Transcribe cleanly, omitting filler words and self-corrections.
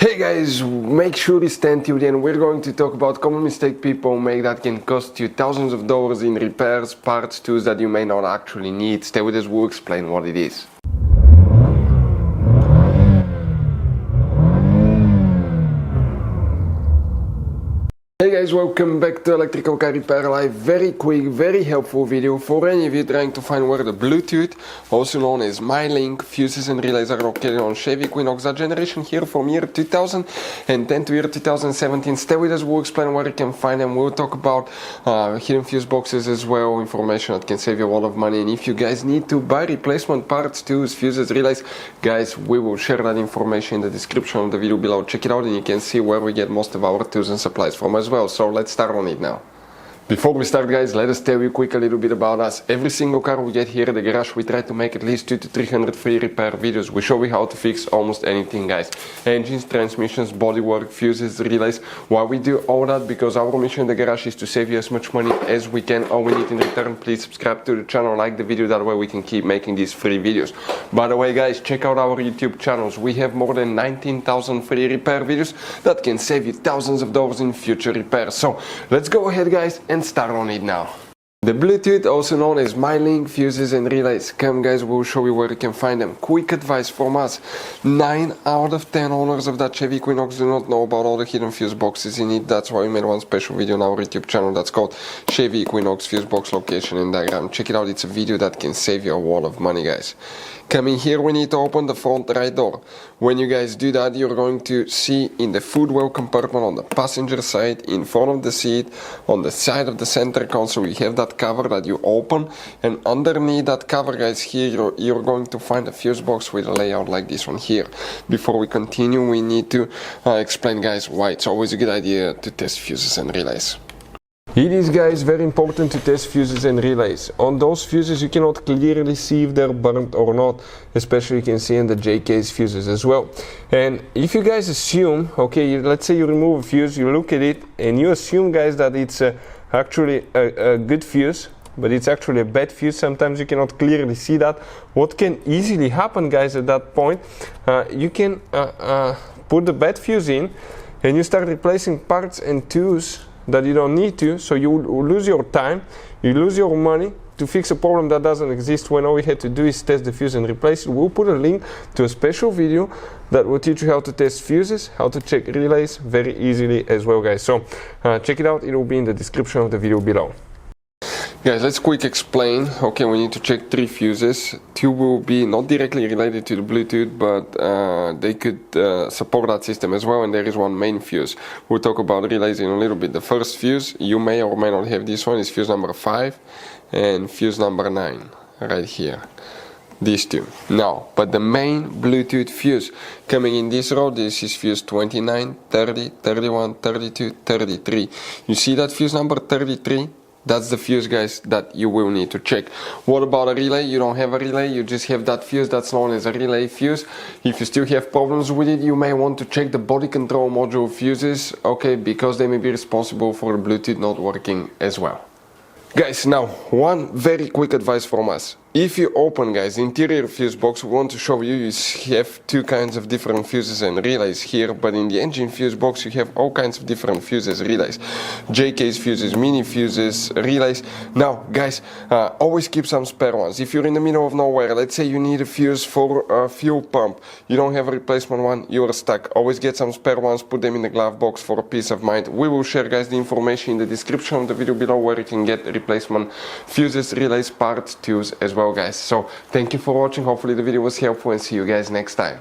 Hey guys, make sure you stand till the end. We're going to talk about common mistake people make that can cost you thousands of dollars in repairs, parts, tools that you may not actually need. Stay with us, we'll explain what it is. Hey guys, welcome back to Electrical Car Repair Live. Very quick, very helpful video for any of you trying to find where the Bluetooth, also known as MyLink, fuses and relays are located on Chevy Equinox, that generation here from year 2010 to year 2017. Stay with us, we'll explain where you can find them. We'll talk about hidden fuse boxes as well, information that can save you a lot of money. And if you guys need to buy replacement parts, tools, fuses, relays, guys, we will share that information in the description of the video below. Check it out and you can see where we get most of our tools and supplies from as well. So let's start on it now. Before we start, guys, let us tell you quick a little bit about us. Every single car we get here at the garage, we try to make at least 200 to 300 free repair videos. We show you how to fix almost anything, guys. Engines, transmissions, bodywork, fuses, relays. Why we do all that? Because our mission in the garage is to save you as much money as we can. All we need in return, please subscribe to the channel, like the video, that way we can keep making these free videos. By the way, guys, check out our YouTube channels. We have more than 19,000 free repair videos that can save you thousands of dollars in future repairs. So let's go ahead, guys, and start on it now. The Bluetooth, also known as MyLink, fuses and relays. Come guys, we'll show you where you can find them. Quick advice from us. 9 out of 10 owners of that Chevy Equinox do not know about all the hidden fuse boxes in it. That's why we made one special video on our YouTube channel that's called Chevy Equinox Fuse Box Location and Diagram. Check it out, it's a video that can save you a lot of money, guys. Coming here, we need to open the front right door. When you guys do that, you're going to see in the footwell compartment on the passenger side, in front of the seat, on the side of the center console, you have that cover that you open, and underneath that cover, guys, here you're going to find a fuse box with a layout like this one here. Before we continue, we need to explain, guys, why it's always a good idea to test fuses and relays. It is, guys, very important to test fuses and relays. On those fuses you cannot clearly see if they're burnt or not, especially you can see in the J-case fuses as well. And if you guys assume, okay, let's say you remove a fuse, you look at it and you assume, guys, that it's actually a good fuse, but it's actually a bad fuse, sometimes you cannot clearly see that. What can easily happen, guys, at that point, you can put the bad fuse in and you start replacing parts and tools that you don't need to, so you lose your time, you lose your money to fix a problem that doesn't exist, when all we had to do is test the fuse and replace it. We'll put a link to a special video that will teach you how to test fuses, how to check relays very easily as well, guys. So check it out, it will be in the description of the video below. Guys, let's quick explain. Okay, we need to check 3 fuses. 2 will be not directly related to the Bluetooth, but they could support that system as well, and there is one main fuse. We'll talk about relays in a little bit. The first fuse, you may or may not have this one, is fuse number 5 and fuse number 9, right here. These 2. Now, but the main Bluetooth fuse coming in this row, this is fuse 29, 30, 31, 32, 33. You see that fuse number 33? That's the fuse, guys, that you will need to check. What about a relay? You don't have a relay, you just have that fuse that's known as a relay fuse. If you still have problems with it, you may want to check the body control module fuses, okay, because they may be responsible for the Bluetooth not working as well. Guys, now, one very quick advice from us. If you open, guys, the interior fuse box, we want to show you, you have 2 kinds of different fuses and relays here, but in the engine fuse box you have all kinds of different fuses, relays. J-case fuses, mini fuses, relays. Now, guys, always keep some spare ones. If you're in the middle of nowhere, let's say you need a fuse for a fuel pump, you don't have a replacement one, you're stuck. Always get some spare ones, put them in the glove box for a peace of mind. We will share, guys, the information in the description of the video below where you can get replacement fuses, relays, parts, tools as well, guys. So thank you for watching, hopefully the video was helpful, and see you guys next time.